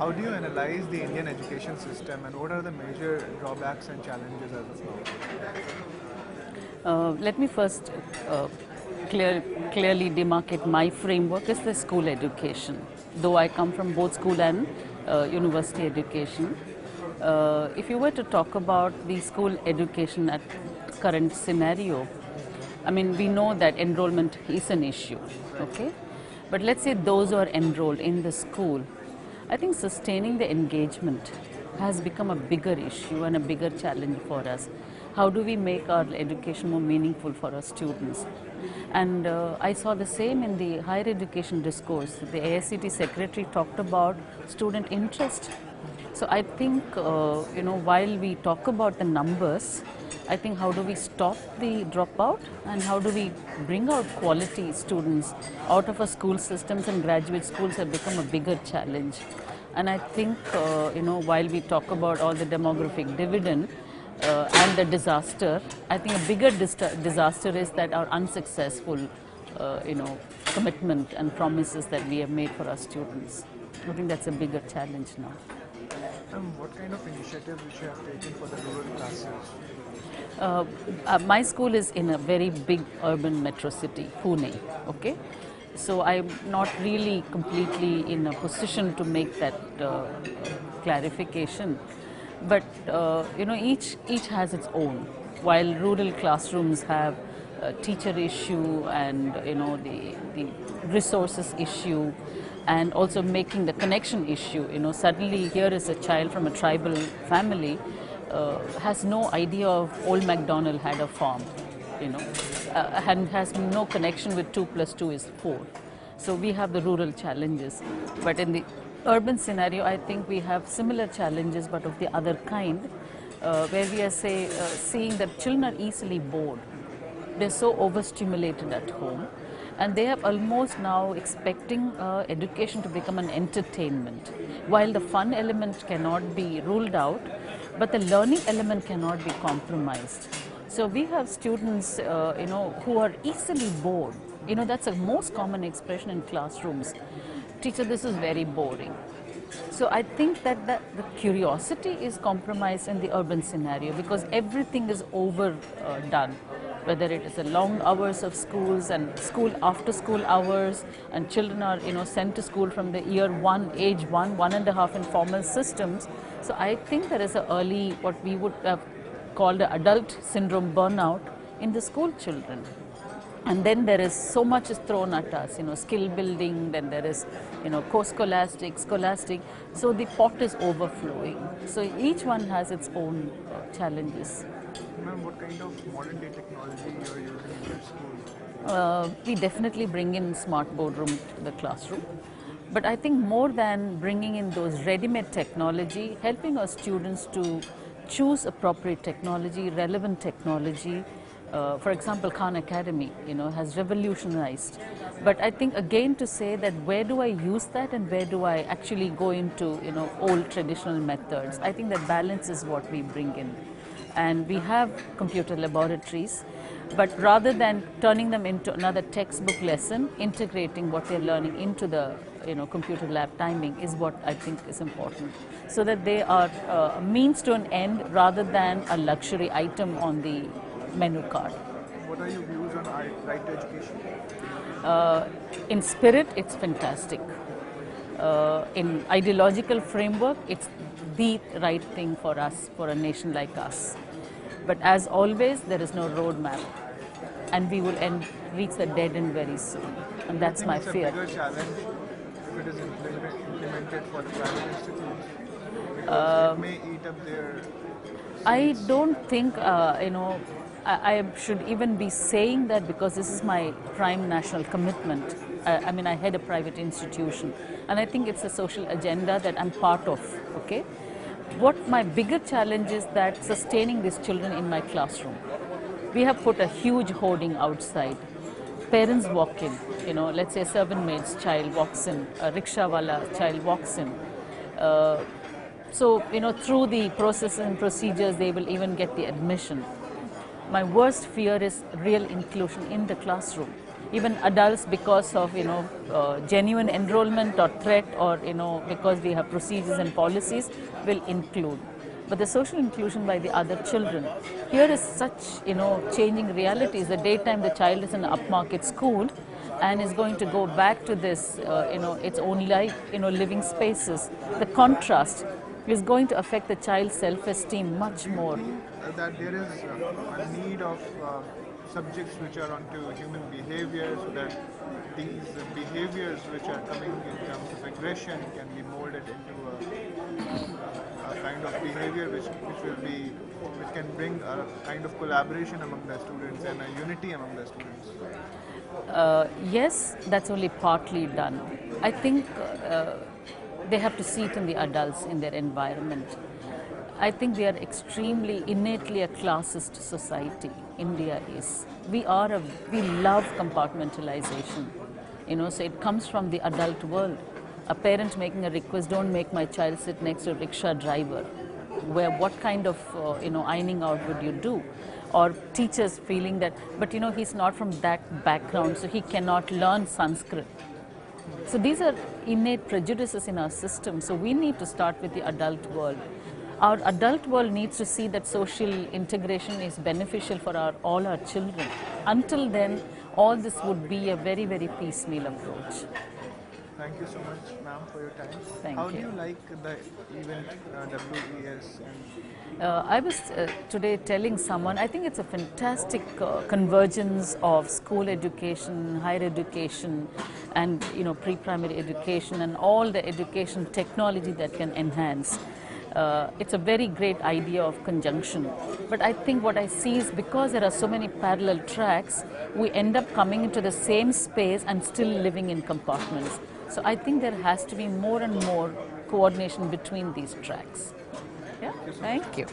How do you analyze the Indian education system and what are the major drawbacks and challenges as of now? Let me first clearly demarcate my framework is the school education. Though I come from both school and university education, if you were to talk about the school education at current scenario, I mean, we know that enrollment is an issue, okay? But let's say those who are enrolled in the school, I think sustaining the engagement has become a bigger issue and a bigger challenge for us. How do we make our education more meaningful for our students? And I saw the same in the higher education discourse. The AICT secretary talked about student interest. So I think, while we talk about the numbers, I think how do we stop the dropout and how do we bring out quality students out of our school systems, and graduate schools have become a bigger challenge. And I think, while we talk about all the demographic dividend and the disaster, I think a bigger disaster is that our unsuccessful, commitment and promises that we have made for our students. I think that's a bigger challenge now. What kind of initiatives which you have taken for the rural classes? My school is in a very big urban metro city, Pune, okay? So I'm not really completely in a position to make that clarification. But, each has its own. While rural classrooms have a teacher issue and, the resources issue, and also making the connection issue. Suddenly here is a child from a tribal family has no idea of old MacDonald had a farm, and has no connection with 2 plus 2 is 4. So we have the rural challenges. But in the urban scenario, I think we have similar challenges, but of the other kind, where we are seeing that children are easily bored. They're so overstimulated at home. And they are almost now expecting education to become an entertainment. While the fun element cannot be ruled out, but the learning element cannot be compromised. So we have students, who are easily bored. That's the most common expression in classrooms. Teacher, this is very boring. So I think that the curiosity is compromised in the urban scenario because everything is overdone. Whether it is the long hours of schools and school after school hours, and children are sent to school from the age 1.5 in formal systems. So I think there is a early, what we would have called the adult syndrome burnout in the school children. And then there is so much is thrown at us, skill building, then there is, co-scholastic, scholastic. So the pot is overflowing. So each one has its own challenges. Ma'am, what kind of modern day technology you are using in your school? We definitely bring in smart boardroom to the classroom. But I think more than bringing in those ready-made technology, helping our students to choose appropriate technology, relevant technology. For example, Khan Academy, has revolutionized. But I think again to say that where do I use that and where do I actually go into, old traditional methods? I think that balance is what we bring in. And we have computer laboratories, but rather than turning them into another textbook lesson, integrating what they're learning into the computer lab timing is what I think is important, so that they are a means to an end rather than a luxury item on the menu card. What are your views on right to education? In spirit, it's fantastic. In ideological framework, it's the right thing for us, for a nation like us. But as always, there is no roadmap, and we will reach the dead end very soon, and that's my fear. It's a bigger challenge if it is implemented for the private institutes, because it may eat up their. I don't think I should even be saying that, because this is my prime national commitment. I head a private institution, and I think it's a social agenda that I'm part of, okay? What my bigger challenge is that sustaining these children in my classroom. We have put a huge hoarding outside. Parents walk in, let's say a servant maid's child walks in, a rickshawala child walks in. So, through the processes and procedures, they will even get the admission. My worst fear is real inclusion in the classroom. Even adults, because of genuine enrollment or threat, or because we have procedures and policies, will include. But the social inclusion by the other children, here is such changing realities. The daytime the child is in an upmarket school and is going to go back to this its own life, living spaces. The contrast is going to affect the child's self-esteem much more. That there is a need of subjects which are onto human behavior, so that these behaviors which are coming in terms of aggression can be molded into a kind of behavior which can bring a kind of collaboration among the students and a unity among the students. Yes, that's only partly done. I think they have to see it in the adults, in their environment. I think we are extremely innately a classist society. India is. We love compartmentalization. So it comes from the adult world. A parent making a request, don't make my child sit next to a rickshaw driver. What kind of ironing out would you do? Or teachers feeling that, but he's not from that background, so he cannot learn Sanskrit. So these are innate prejudices in our system. So we need to start with the adult world. Our adult world needs to see that social integration is beneficial for all our children. Until then, all this would be a very, very piecemeal approach. Thank you so much, ma'am, for your time. Thank How you. do you like the event WES? I was today telling someone, I think it's a fantastic convergence of school education, higher education, and pre-primary education, and all the education technology that can enhance. It's a very great idea of conjunction. But I think what I see is, because there are so many parallel tracks, we end up coming into the same space and still living in compartments. So I think there has to be more and more coordination between these tracks. Yeah, thank you.